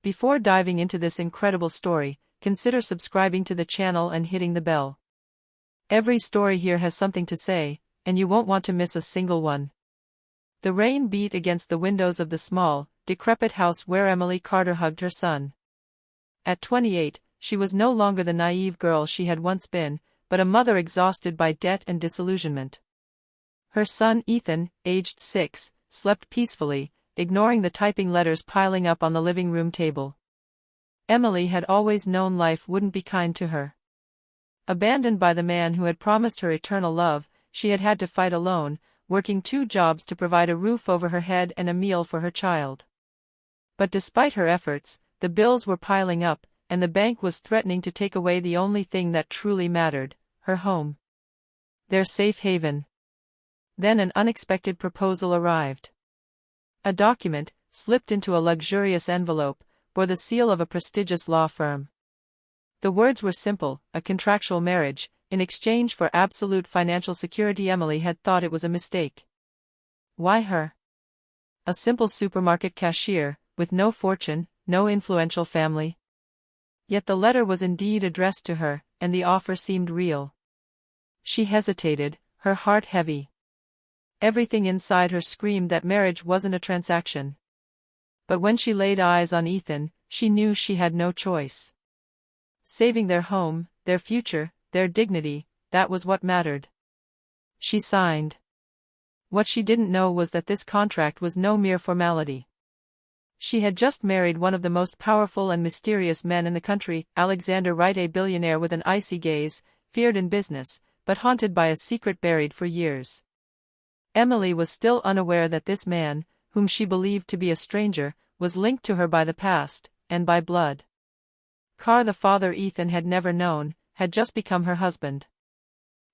Before diving into this incredible story, consider subscribing to the channel and hitting the bell. Every story here has something to say, and you won't want to miss a single one. The rain beat against the windows of the small, decrepit house where Emily Carter hugged her son. At 28, she was no longer the naive girl she had once been, but a mother exhausted by debt and disillusionment. Her son Ethan, aged 6, slept peacefully, ignoring the typing letters piling up on the living room table. Emily had always known life wouldn't be kind to her. Abandoned by the man who had promised her eternal love, she had had to fight alone, working 2 jobs to provide a roof over her head and a meal for her child. But despite her efforts, the bills were piling up, and the bank was threatening to take away the only thing that truly mattered, her home. Their safe haven. Then an unexpected proposal arrived. A document, slipped into a luxurious envelope, bore the seal of a prestigious law firm. The words were simple: a contractual marriage, in exchange for absolute financial security. Emily had thought it was a mistake. Why her? A simple supermarket cashier, with no fortune, no influential family. Yet the letter was indeed addressed to her, and the offer seemed real. She hesitated, her heart heavy. Everything inside her screamed that marriage wasn't a transaction. But when she laid eyes on Ethan, she knew she had no choice. Saving their home, their future, their dignity, that was what mattered. She signed. What she didn't know was that this contract was no mere formality. She had just married one of the most powerful and mysterious men in the country, Alexander Wright, a billionaire with an icy gaze, feared in business, but haunted by a secret buried for years. Emily was still unaware that this man, whom she believed to be a stranger, was linked to her by the past, and by blood. Carr, the father Ethan had never known, had just become her husband.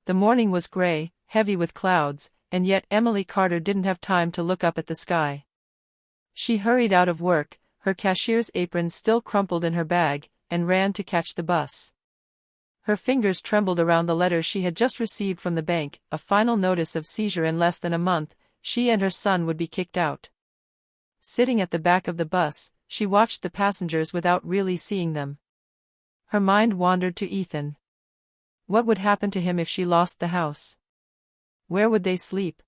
The morning was gray, heavy with clouds, and yet Emily Carter didn't have time to look up at the sky. She hurried out of work, her cashier's apron still crumpled in her bag, and ran to catch the bus. Her fingers trembled around the letter she had just received from the bank, a final notice of seizure. In less than a month, she and her son would be kicked out. Sitting at the back of the bus, she watched the passengers without really seeing them. Her mind wandered to Ethan. What would happen to him if she lost the house? Where would they sleep?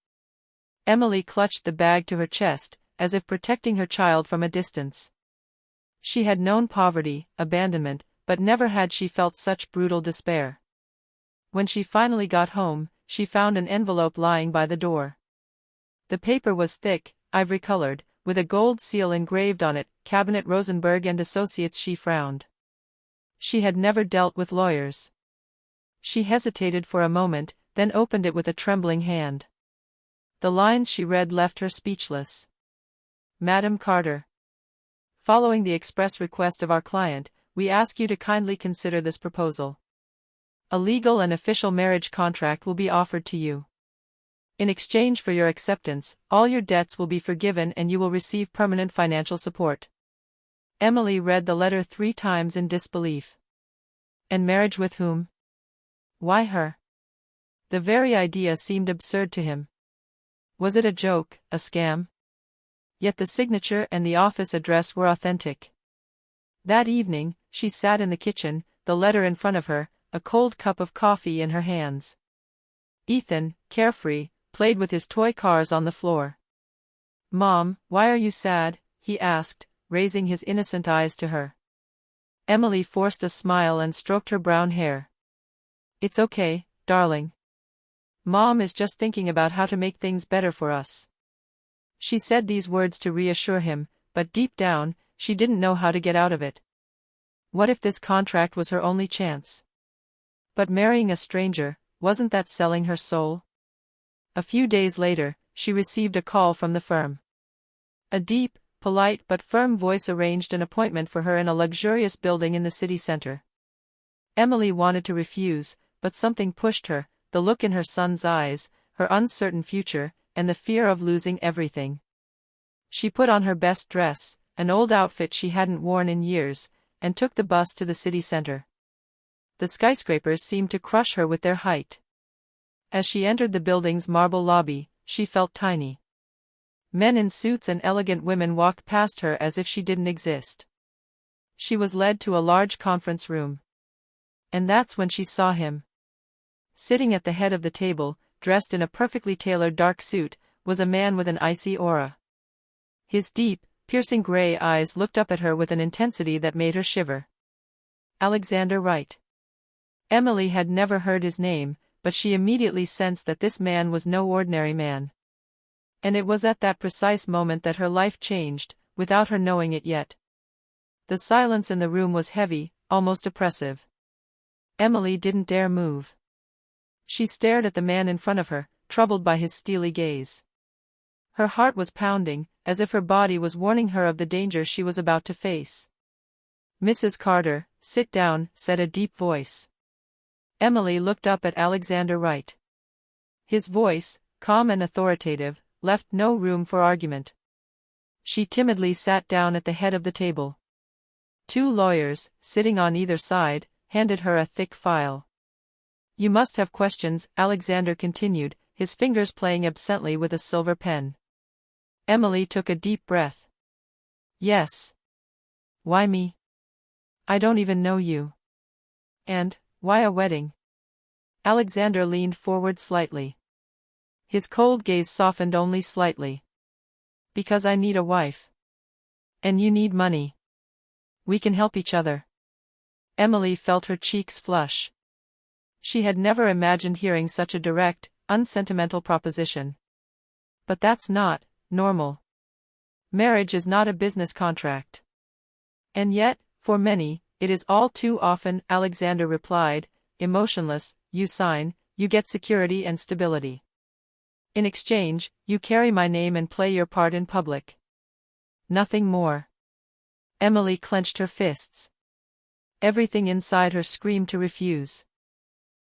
Emily clutched the bag to her chest, as if protecting her child from a distance. She had known poverty, abandonment, but never had she felt such brutal despair. When she finally got home, she found an envelope lying by the door. The paper was thick, ivory-colored, with a gold seal engraved on it, Cabinet Rosenberg and Associates. She frowned. She had never dealt with lawyers. She hesitated for a moment, then opened it with a trembling hand. The lines she read left her speechless. Madam Carter. Following the express request of our client, we ask you to kindly consider this proposal. A legal and official marriage contract will be offered to you. In exchange for your acceptance, all your debts will be forgiven and you will receive permanent financial support. Emily read the letter 3 times in disbelief. And marriage with whom? Why her? The very idea seemed absurd to him. Was it a joke, a scam? Yet the signature and the office address were authentic. That evening, she sat in the kitchen, the letter in front of her, a cold cup of coffee in her hands. Ethan, carefree, played with his toy cars on the floor. "Mom, why are you sad?" he asked, raising his innocent eyes to her. Emily forced a smile and stroked her brown hair. "It's okay, darling. Mom is just thinking about how to make things better for us." She said these words to reassure him, but deep down, she didn't know how to get out of it. What if this contract was her only chance? But marrying a stranger, wasn't that selling her soul? A few days later, she received a call from the firm. A deep, polite but firm voice arranged an appointment for her in a luxurious building in the city center. Emily wanted to refuse, but something pushed her, the look in her son's eyes, her uncertain future, and the fear of losing everything. She put on her best dress, an old outfit she hadn't worn in years, and took the bus to the city center. The skyscrapers seemed to crush her with their height. As she entered the building's marble lobby, she felt tiny. Men in suits and elegant women walked past her as if she didn't exist. She was led to a large conference room. And that's when she saw him. Sitting at the head of the table, dressed in a perfectly tailored dark suit, was a man with an icy aura. His deep, piercing gray eyes looked up at her with an intensity that made her shiver. Alexander Wright. Emily had never heard his name, but she immediately sensed that this man was no ordinary man. And it was at that precise moment that her life changed, without her knowing it yet. The silence in the room was heavy, almost oppressive. Emily didn't dare move. She stared at the man in front of her, troubled by his steely gaze. Her heart was pounding, as if her body was warning her of the danger she was about to face. "Mrs. Carter, sit down," said a deep voice. Emily looked up at Alexander Wright. His voice, calm and authoritative, left no room for argument. She timidly sat down at the head of the table. Two lawyers, sitting on either side, handed her a thick file. "You must have questions," Alexander continued, his fingers playing absently with a silver pen. Emily took a deep breath. "Yes." "Why me? I don't even know you." "And, why a wedding?" Alexander leaned forward slightly. His cold gaze softened only slightly. "Because I need a wife. And you need money. We can help each other." Emily felt her cheeks flush. She had never imagined hearing such a direct, unsentimental proposition. But that's not normal. Marriage is not a business contract. And yet, for many, it is all too often, Alexander replied, emotionless. "You sign, you get security and stability. In exchange, you carry my name and play your part in public. Nothing more." Emily clenched her fists. Everything inside her screamed to refuse.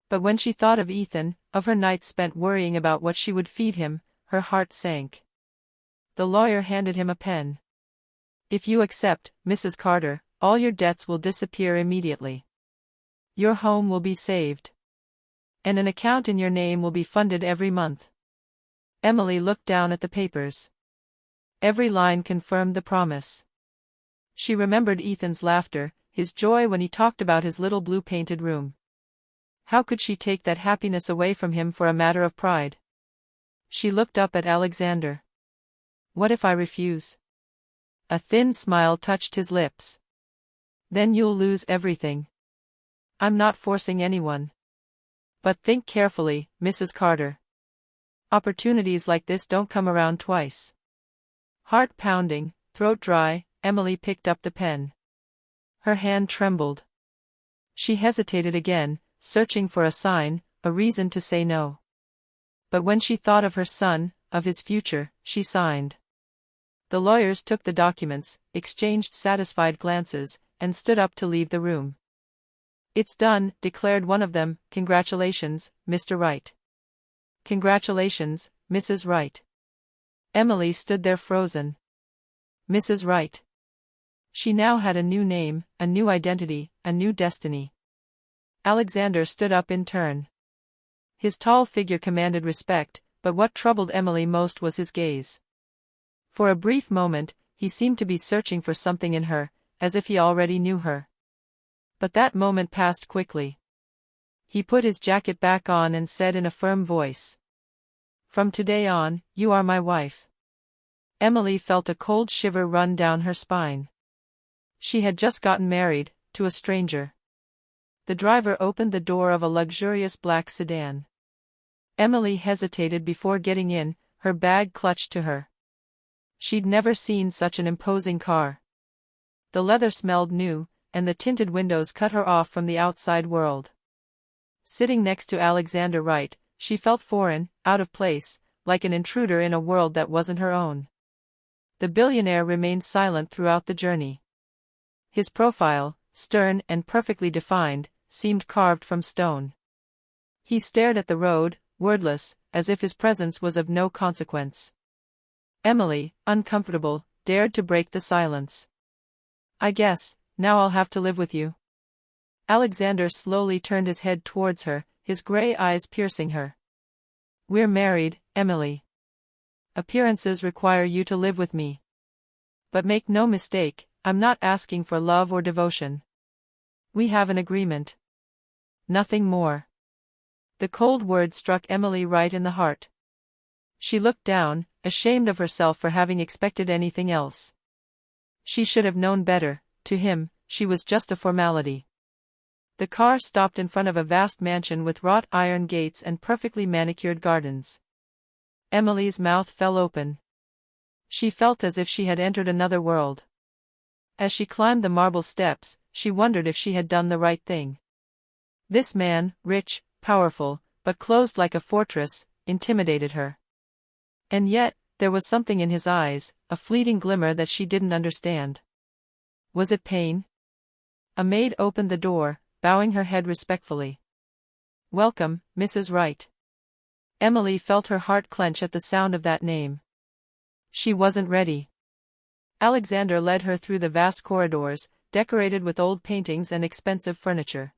But when she thought of Ethan, of her nights spent worrying about what she would feed him, her heart sank. The lawyer handed him a pen. "If you accept, Mrs. Carter, all your debts will disappear immediately. Your home will be saved. And an account in your name will be funded every month." Emily looked down at the papers. Every line confirmed the promise. She remembered Ethan's laughter, his joy when he talked about his little blue-painted room. How could she take that happiness away from him for a matter of pride? She looked up at Alexander. "What if I refuse?" A thin smile touched his lips. "Then you'll lose everything. I'm not forcing anyone. But think carefully, Mrs. Carter. Opportunities like this don't come around twice." Heart pounding, throat dry, Emily picked up the pen. Her hand trembled. She hesitated again, searching for a sign, a reason to say no. But when she thought of her son, of his future, she signed. The lawyers took the documents, exchanged satisfied glances, and stood up to leave the room. "It's done," declared one of them. "Congratulations, Mr. Wright." "Congratulations, Mrs. Wright." Emily stood there frozen. Mrs. Wright. She now had a new name, a new identity, a new destiny. Alexander stood up in turn. His tall figure commanded respect, but what troubled Emily most was his gaze. For a brief moment, he seemed to be searching for something in her, as if he already knew her. But that moment passed quickly. He put his jacket back on and said in a firm voice, "From today on, you are my wife." Emily felt a cold shiver run down her spine. She had just gotten married, to a stranger. The driver opened the door of a luxurious black sedan. Emily hesitated before getting in, her bag clutched to her. She'd never seen such an imposing car. The leather smelled new, and the tinted windows cut her off from the outside world. Sitting next to Alexander Wright, she felt foreign, out of place, like an intruder in a world that wasn't her own. The billionaire remained silent throughout the journey. His profile, stern and perfectly defined, seemed carved from stone. He stared at the road, wordless, as if his presence was of no consequence. Emily, uncomfortable, dared to break the silence. "I guess, now I'll have to live with you." Alexander slowly turned his head towards her, his gray eyes piercing her. "We're married, Emily. Appearances require you to live with me. But make no mistake, I'm not asking for love or devotion. We have an agreement. Nothing more. The cold word struck Emily right in the heart. She looked down, ashamed of herself for having expected anything else. She should have known better. To him, she was just a formality. The car stopped in front of a vast mansion with wrought iron gates and perfectly manicured gardens. Emily's mouth fell open. She felt as if she had entered another world. As she climbed the marble steps, she wondered if she had done the right thing. This man, rich, powerful, but closed like a fortress, intimidated her. And yet, there was something in his eyes, a fleeting glimmer that she didn't understand. Was it pain? A maid opened the door, bowing her head respectfully. "Welcome, Mrs. Wright." Emily felt her heart clench at the sound of that name. She wasn't ready. Alexander led her through the vast corridors, decorated with old paintings and expensive furniture.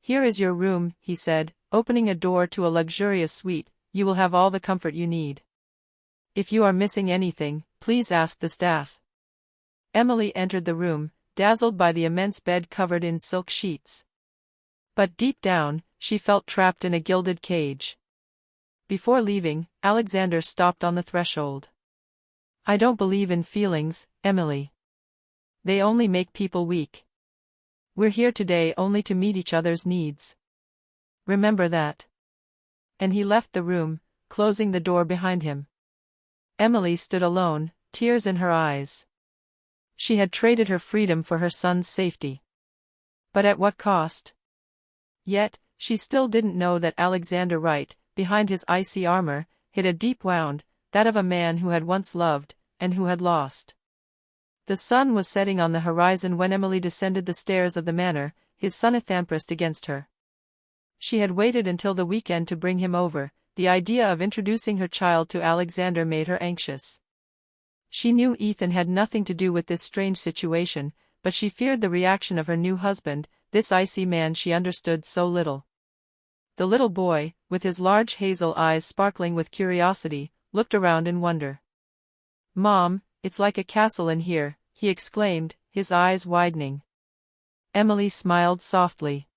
"Here is your room," he said, opening a door to a luxurious suite. "You will have all the comfort you need. If you are missing anything, please ask the staff." Emily entered the room, dazzled by the immense bed covered in silk sheets. But deep down, she felt trapped in a gilded cage. Before leaving, Alexander stopped on the threshold. "I don't believe in feelings, Emily. They only make people weak. We're here today only to meet each other's needs. Remember that." And he left the room, closing the door behind him. Emily stood alone, tears in her eyes. She had traded her freedom for her son's safety. But at what cost? Yet, she still didn't know that Alexander Wright, behind his icy armor, hid a deep wound, that of a man who had once loved, and who had lost. The sun was setting on the horizon when Emily descended the stairs of the manor, his son pressed against her. She had waited until the weekend to bring him over. The idea of introducing her child to Alexander made her anxious. She knew Ethan had nothing to do with this strange situation, but she feared the reaction of her new husband, this icy man she understood so little. The little boy, with his large hazel eyes sparkling with curiosity, looked around in wonder. "Mom, it's like a castle in here," he exclaimed, his eyes widening. Emily smiled softly.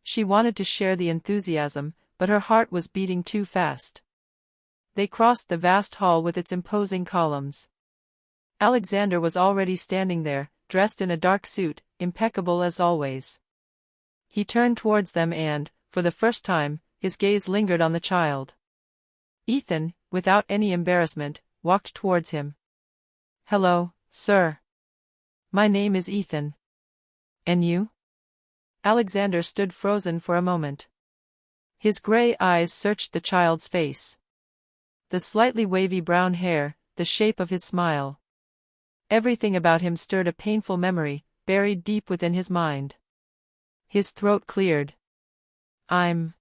She wanted to share the enthusiasm, but her heart was beating too fast. They crossed the vast hall with its imposing columns. Alexander was already standing there, dressed in a dark suit, impeccable as always. He turned towards them and, for the first time, his gaze lingered on the child. Ethan, without any embarrassment, walked towards him. "Hello, sir. My name is Ethan. And you?" Alexander stood frozen for a moment. His gray eyes searched the child's face. The slightly wavy brown hair, the shape of his smile. Everything about him stirred a painful memory, buried deep within his mind. His throat cleared. "I'm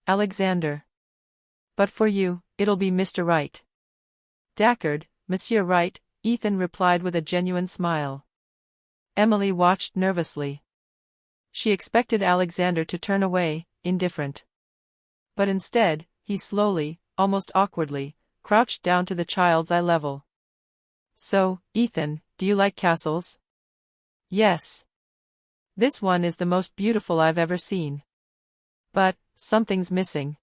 Alexander. But for you, it'll be Mr. Wright." "D'accord, Monsieur Wright," Ethan replied with a genuine smile. Emily watched nervously. She expected Alexander to turn away, indifferent. But instead, he slowly, almost awkwardly, crouched down to the child's eye level. "So, Ethan, do you like castles?" "Yes. This one is the most beautiful I've ever seen. But, something's missing."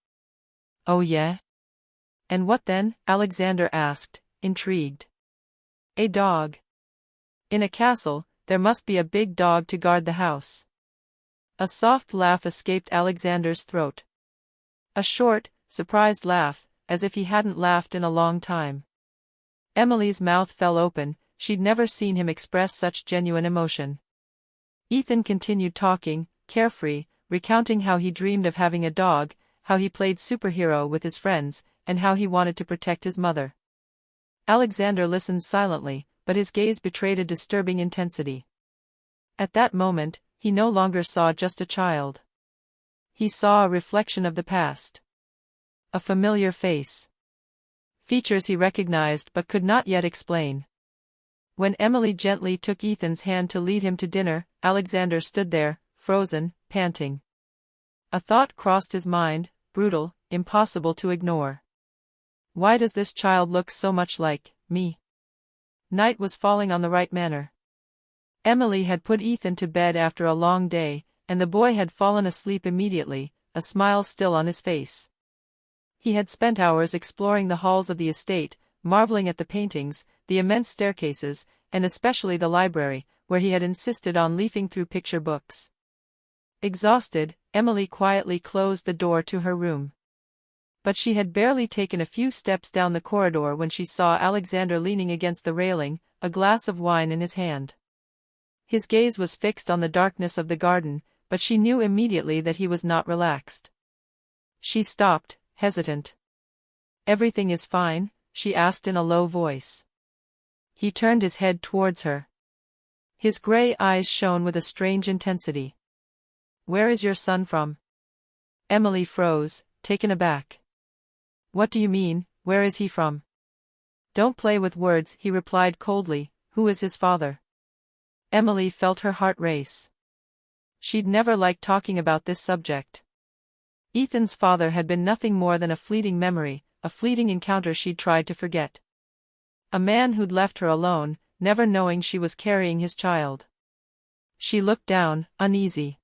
"Oh yeah? And what then?" Alexander asked, intrigued. "A dog. In a castle, there must be a big dog to guard the house." A soft laugh escaped Alexander's throat. A short, surprised laugh, as if he hadn't laughed in a long time. Emily's mouth fell open. She'd never seen him express such genuine emotion. Ethan continued talking, carefree, recounting how he dreamed of having a dog, how he played superhero with his friends, and how he wanted to protect his mother. Alexander listened silently, but his gaze betrayed a disturbing intensity. At that moment, he no longer saw just a child. He saw a reflection of the past. A familiar face. Features he recognized but could not yet explain. When Emily gently took Ethan's hand to lead him to dinner, Alexander stood there, frozen, panting. A thought crossed his mind, brutal, impossible to ignore. Why does this child look so much like me? Night was falling on the right manner. Emily had put Ethan to bed after a long day, and the boy had fallen asleep immediately, a smile still on his face. He had spent hours exploring the halls of the estate, marveling at the paintings, the immense staircases, and especially the library, where he had insisted on leafing through picture books. Exhausted, Emily quietly closed the door to her room. But she had barely taken a few steps down the corridor when she saw Alexander leaning against the railing, a glass of wine in his hand. His gaze was fixed on the darkness of the garden, but she knew immediately that he was not relaxed. She stopped, hesitant. "Everything is fine?" she asked in a low voice. He turned his head towards her. His gray eyes shone with a strange intensity. "Where is your son from?" Emily froze, taken aback. "What do you mean, where is he from?" "Don't play with words," he replied coldly. "Who is his father?" Emily felt her heart race. She'd never liked talking about this subject. Ethan's father had been nothing more than a fleeting memory, a fleeting encounter she'd tried to forget. A man who'd left her alone, never knowing she was carrying his child. She looked down, uneasy.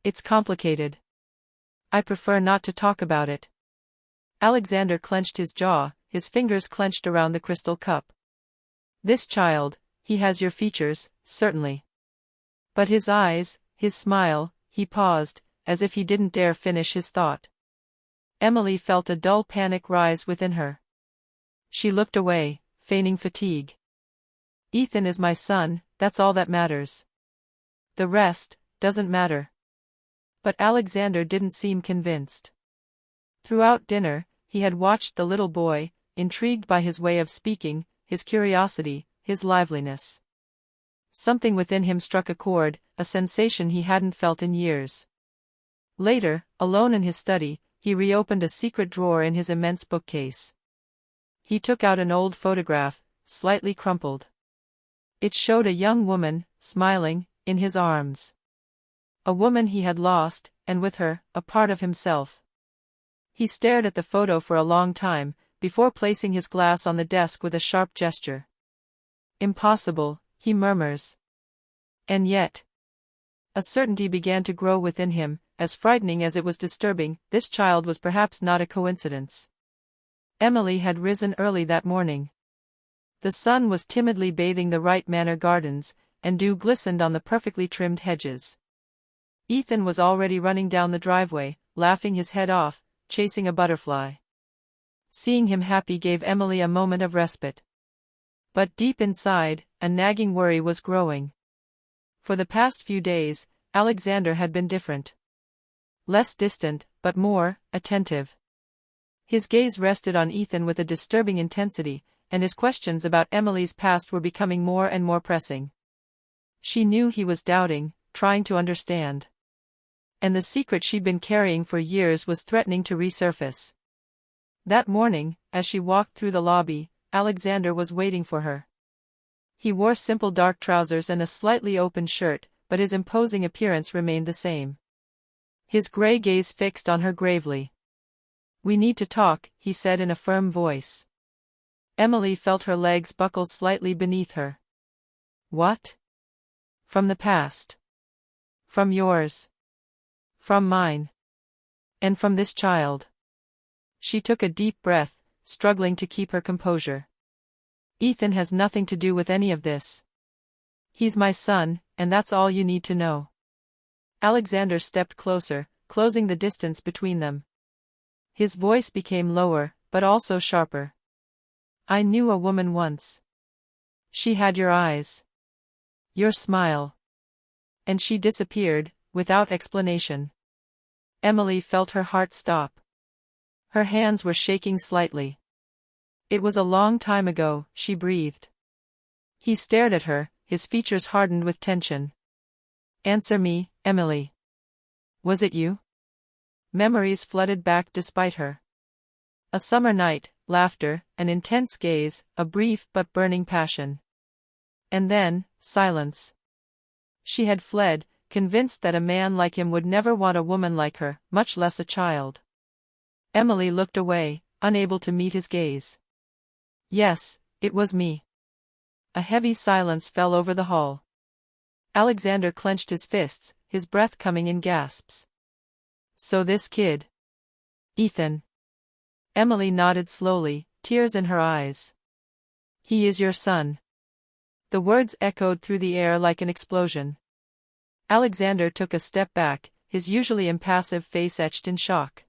"It's complicated. I prefer not to talk about it." Alexander clenched his jaw, his fingers clenched around the crystal cup. "This child, he has your features, certainly. But his eyes, his smile," he paused, as if he didn't dare finish his thought. Emily felt a dull panic rise within her. She looked away, feigning fatigue. "Ethan is my son, that's all that matters. The rest doesn't matter." But Alexander didn't seem convinced. Throughout dinner, he had watched the little boy, intrigued by his way of speaking, his curiosity, his liveliness. Something within him struck a chord, a sensation he hadn't felt in years. Later, alone in his study, he reopened a secret drawer in his immense bookcase. He took out an old photograph, slightly crumpled. It showed a young woman, smiling, in his arms. A woman he had lost, and with her, a part of himself. He stared at the photo for a long time, before placing his glass on the desk with a sharp gesture. "Impossible," he murmurs. And yet, a certainty began to grow within him, as frightening as it was disturbing. This child was perhaps not a coincidence. Emily had risen early that morning. The sun was timidly bathing the Wright Manor gardens, and dew glistened on the perfectly trimmed hedges. Ethan was already running down the driveway, laughing his head off, chasing a butterfly. Seeing him happy gave Emily a moment of respite. But deep inside, a nagging worry was growing. For the past few days, Alexander had been different. Less distant, but more attentive. His gaze rested on Ethan with a disturbing intensity, and his questions about Emily's past were becoming more and more pressing. She knew he was doubting, trying to understand. And the secret she'd been carrying for years was threatening to resurface. That morning, as she walked through the lobby, Alexander was waiting for her. He wore simple dark trousers and a slightly open shirt, but his imposing appearance remained the same. His gray gaze fixed on her gravely. "We need to talk," he said in a firm voice. Emily felt her legs buckle slightly beneath her. "What?" "From the past. From yours. From mine. And from this child." She took a deep breath, struggling to keep her composure. "Ethan has nothing to do with any of this. He's my son, and that's all you need to know." Alexander stepped closer, closing the distance between them. His voice became lower, but also sharper. "I knew a woman once. She had your eyes. Your smile. And she disappeared, without explanation." Emily felt her heart stop. Her hands were shaking slightly. "It was a long time ago," she breathed. He stared at her, his features hardened with tension. "Answer me, Emily. Was it you?" Memories flooded back despite her. A summer night, laughter, an intense gaze, a brief but burning passion. And then, silence. She had fled, convinced that a man like him would never want a woman like her, much less a child. Emily looked away, unable to meet his gaze. "Yes, it was me. a heavy silence fell over the hall. Alexander clenched his fists, his breath coming in gasps. So this kid. Ethan. Emily nodded slowly, tears in her eyes. He is your son. The words echoed through the air like an explosion. Alexander took a step back, his usually impassive face etched in shock.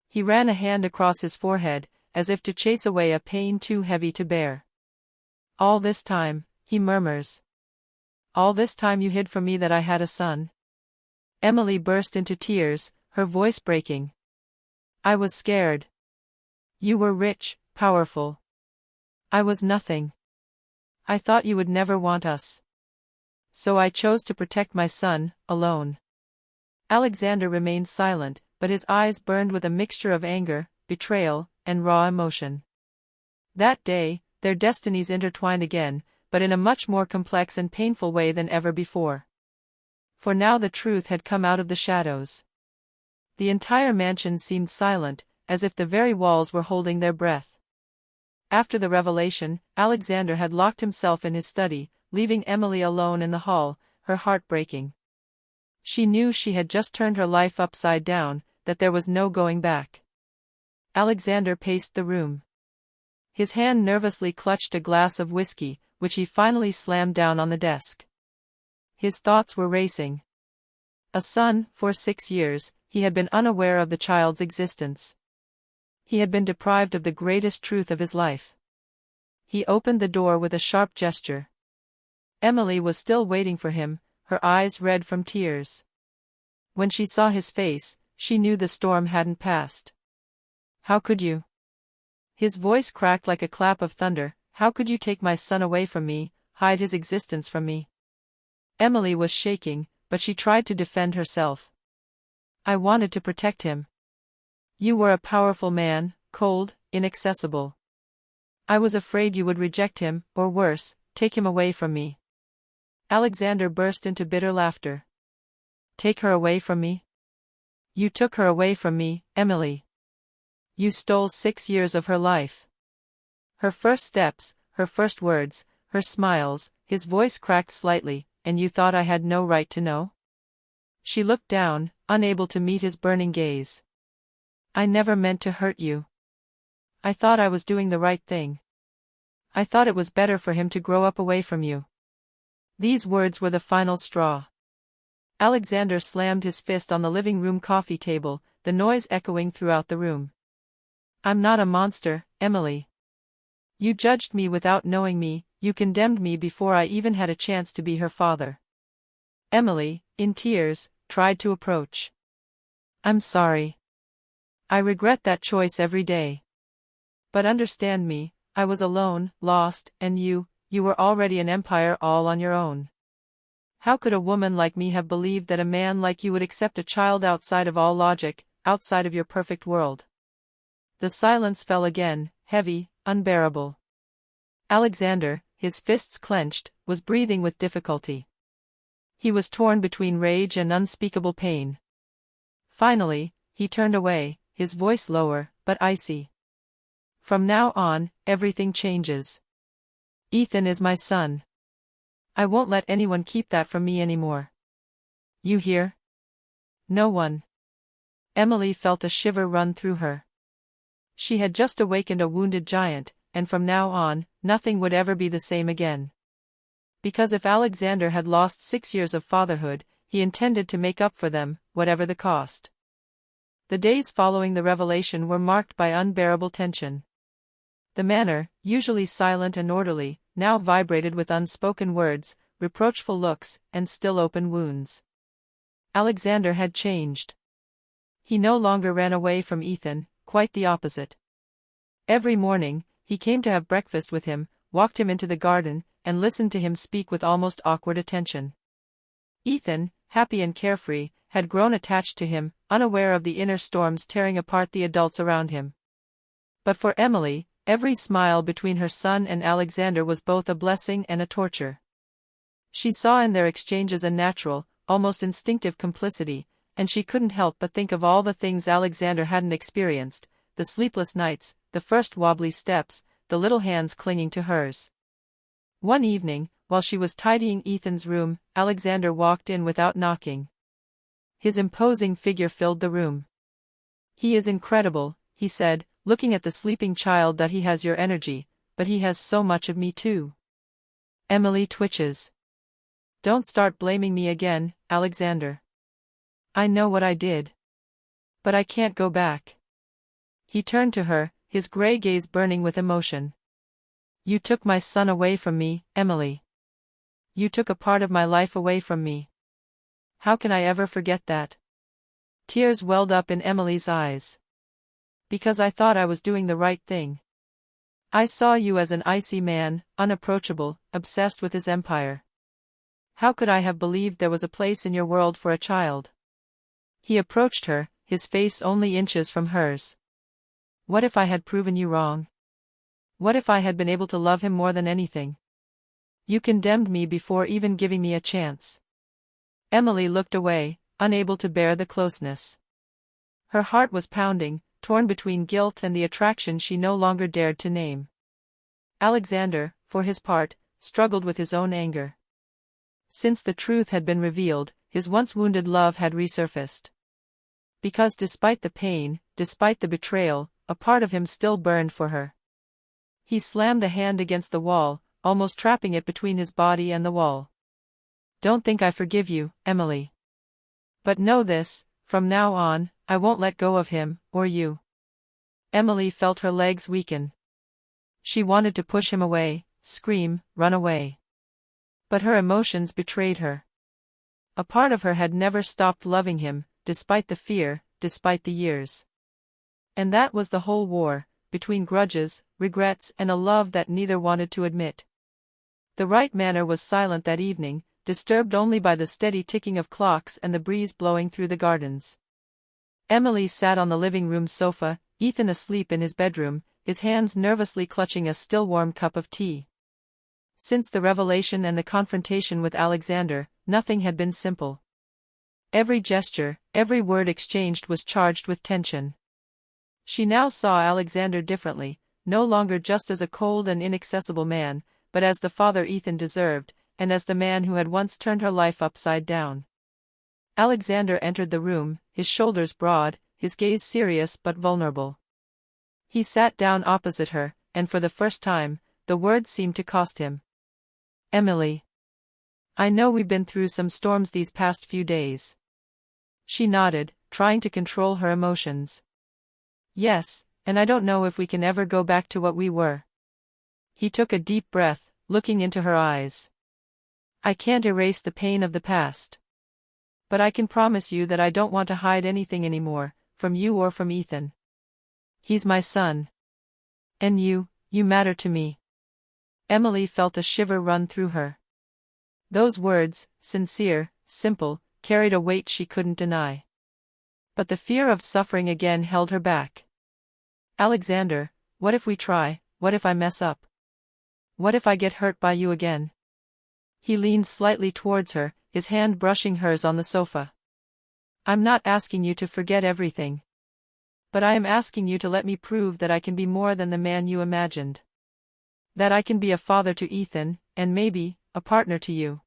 He ran a hand across his forehead, as if to chase away a pain too heavy to bear. All this time, he murmurs. All this time you hid from me that I had a son? Emily burst into tears, her voice breaking. I was scared. You were rich, powerful. I was nothing. I thought you would never want us. So I chose to protect my son, alone. Alexander remained silent, but his eyes burned with a mixture of anger, betrayal, and raw emotion. That day, their destinies intertwined again, but in a much more complex and painful way than ever before. For now the truth had come out of the shadows. The entire mansion seemed silent, as if the very walls were holding their breath. After the revelation, Alexander had locked himself in his study, leaving Emily alone in the hall, her heart breaking. She knew she had just turned her life upside down, that there was no going back. Alexander paced the room. His hand nervously clutched a glass of whiskey, which he finally slammed down on the desk. His thoughts were racing. A son, for 6 years, he had been unaware of the child's existence. He had been deprived of the greatest truth of his life. He opened the door with a sharp gesture. Emily was still waiting for him, her eyes red from tears. When she saw his face, she knew the storm hadn't passed. How could you? His voice cracked like a clap of thunder. How could you take my son away from me, hide his existence from me? Emily was shaking, but she tried to defend herself. I wanted to protect him. You were a powerful man, cold, inaccessible. I was afraid you would reject him, or worse, take him away from me. Alexander burst into bitter laughter. Take her away from me? You took her away from me, Emily. You stole 6 years of her life. Her first steps, her first words, her smiles, his voice cracked slightly, and you thought I had no right to know? She looked down, unable to meet his burning gaze. I never meant to hurt you. I thought I was doing the right thing. I thought it was better for him to grow up away from you. These words were the final straw. Alexander slammed his fist on the living room coffee table, the noise echoing throughout the room. I'm not a monster, Emily. You judged me without knowing me, you condemned me before I even had a chance to be her father. Emily, in tears, tried to approach. I'm sorry. I regret that choice every day. But understand me, I was alone, lost, and you were already an empire all on your own. How could a woman like me have believed that a man like you would accept a child outside of all logic, outside of your perfect world? The silence fell again, heavy, unbearable. Alexander, his fists clenched, was breathing with difficulty. He was torn between rage and unspeakable pain. Finally, he turned away, his voice lower, but icy. From now on, everything changes. Ethan is my son. I won't let anyone keep that from me anymore. You hear? No one. Emily felt a shiver run through her. She had just awakened a wounded giant, and from now on, nothing would ever be the same again. Because if Alexander had lost 6 years of fatherhood, he intended to make up for them, whatever the cost. The days following the revelation were marked by unbearable tension. The manor, usually silent and orderly, now vibrated with unspoken words, reproachful looks, and still open wounds. Alexander had changed. He no longer ran away from Ethan, quite the opposite. Every morning, he came to have breakfast with him, walked him into the garden, and listened to him speak with almost awkward attention. Ethan, happy and carefree, had grown attached to him, unaware of the inner storms tearing apart the adults around him. But for Emily, every smile between her son and Alexander was both a blessing and a torture. She saw in their exchanges a natural, almost instinctive complicity, and she couldn't help but think of all the things Alexander hadn't experienced, the sleepless nights, the first wobbly steps, the little hands clinging to hers. One evening, while she was tidying Ethan's room, Alexander walked in without knocking. His imposing figure filled the room. "He is incredible," he said, looking at the sleeping child. "That he has your energy, but he has so much of me too." Emily twitches. "Don't start blaming me again, Alexander. I know what I did. But I can't go back." He turned to her, his gray gaze burning with emotion. "You took my son away from me, Emily. You took a part of my life away from me. How can I ever forget that?" Tears welled up in Emily's eyes. "Because I thought I was doing the right thing. I saw you as an icy man, unapproachable, obsessed with his empire. How could I have believed there was a place in your world for a child?" He approached her, his face only inches from hers. "What if I had proven you wrong? What if I had been able to love him more than anything? You condemned me before even giving me a chance." Emily looked away, unable to bear the closeness. Her heart was pounding, torn between guilt and the attraction she no longer dared to name. Alexander, for his part, struggled with his own anger. Since the truth had been revealed, his once wounded love had resurfaced. Because despite the pain, despite the betrayal, a part of him still burned for her. He slammed a hand against the wall, almost trapping it between his body and the wall. "Don't think I forgive you, Emily. But know this, from now on, I won't let go of him, or you." Emily felt her legs weaken. She wanted to push him away, scream, run away. But her emotions betrayed her. A part of her had never stopped loving him, despite the fear, despite the years. And that was the whole war, between grudges, regrets, and a love that neither wanted to admit. The right manor was silent that evening, disturbed only by the steady ticking of clocks and the breeze blowing through the gardens. Emily sat on the living room sofa, Ethan asleep in his bedroom, his hands nervously clutching a still warm cup of tea. Since the revelation and the confrontation with Alexander, nothing had been simple. Every gesture, every word exchanged was charged with tension. She now saw Alexander differently, no longer just as a cold and inaccessible man, but as the father Ethan deserved, and as the man who had once turned her life upside down. Alexander entered the room, his shoulders broad, his gaze serious but vulnerable. He sat down opposite her, and for the first time, the words seemed to cost him. "Emily. I know we've been through some storms these past few days." She nodded, trying to control her emotions. "Yes, and I don't know if we can ever go back to what we were." He took a deep breath, looking into her eyes. "I can't erase the pain of the past. But I can promise you that I don't want to hide anything anymore, from you or from Ethan. He's my son. And you matter to me." Emily felt a shiver run through her. Those words, sincere, simple, carried a weight she couldn't deny. But the fear of suffering again held her back. "Alexander, what if we try? What if I mess up? What if I get hurt by you again?" He leaned slightly towards her, his hand brushing hers on the sofa. "I'm not asking you to forget everything. But I am asking you to let me prove that I can be more than the man you imagined. That I can be a father to Ethan, and maybe, a partner to you."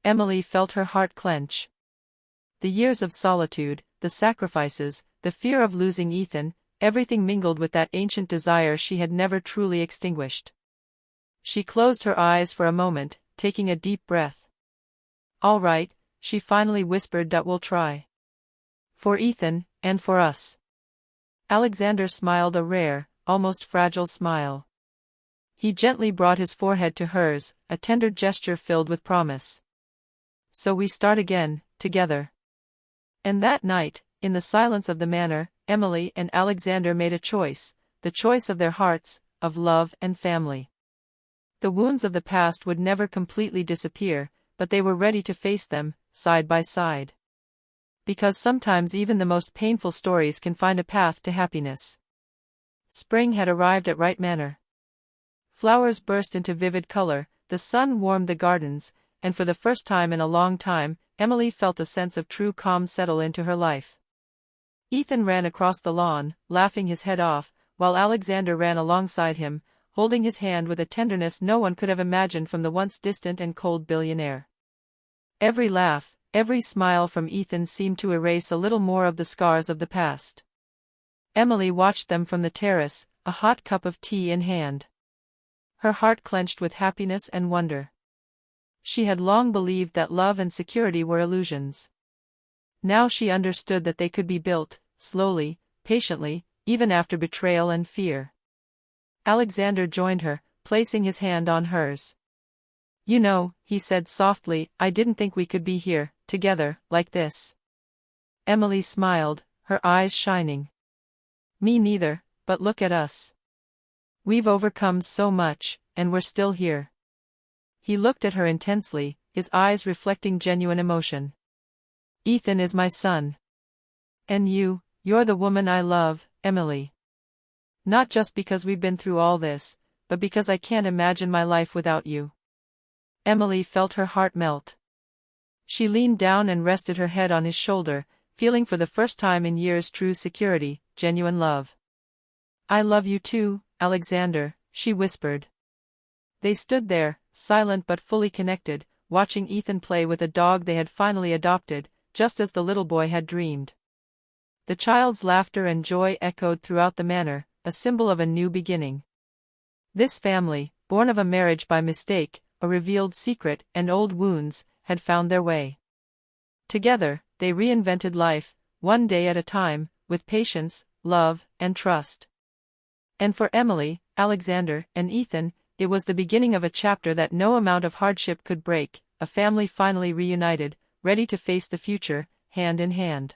Emily felt her heart clench. The years of solitude, the sacrifices, the fear of losing Ethan, everything mingled with that ancient desire she had never truly extinguished. She closed her eyes for a moment, taking a deep breath. "All right," she finally whispered, "that we'll try. For Ethan, and for us." Alexander smiled a rare, almost fragile smile. He gently brought his forehead to hers, a tender gesture filled with promise. "So we start again, together." And that night, in the silence of the manor, Emily and Alexander made a choice, the choice of their hearts, of love and family. The wounds of the past would never completely disappear, but they were ready to face them, side by side. Because sometimes even the most painful stories can find a path to happiness. Spring had arrived at Wright Manor. Flowers burst into vivid color, the sun warmed the gardens, and for the first time in a long time, Emily felt a sense of true calm settle into her life. Ethan ran across the lawn, laughing his head off, while Alexander ran alongside him, holding his hand with a tenderness no one could have imagined from the once distant and cold billionaire. Every laugh, every smile from Ethan seemed to erase a little more of the scars of the past. Emily watched them from the terrace, a hot cup of tea in hand. Her heart clenched with happiness and wonder. She had long believed that love and security were illusions. Now she understood that they could be built, slowly, patiently, even after betrayal and fear. Alexander joined her, placing his hand on hers. "You know," he said softly, "I didn't think we could be here, together, like this." Emily smiled, her eyes shining. "Me neither, but look at us. We've overcome so much, and we're still here." He looked at her intensely, his eyes reflecting genuine emotion. "Ethan is my son. And you're the woman I love, Emily. Not just because we've been through all this, but because I can't imagine my life without you." Emily felt her heart melt. She leaned down and rested her head on his shoulder, feeling for the first time in years true security, genuine love. "I love you too, Alexander," she whispered. They stood there, silent but fully connected, watching Ethan play with a dog they had finally adopted, just as the little boy had dreamed. The child's laughter and joy echoed throughout the manor, a symbol of a new beginning. This family, born of a marriage by mistake, a revealed secret, and old wounds, had found their way. Together, they reinvented life, one day at a time, with patience, love, and trust. And for Emily, Alexander, and Ethan, it was the beginning of a chapter that no amount of hardship could break, a family finally reunited, ready to face the future, hand in hand.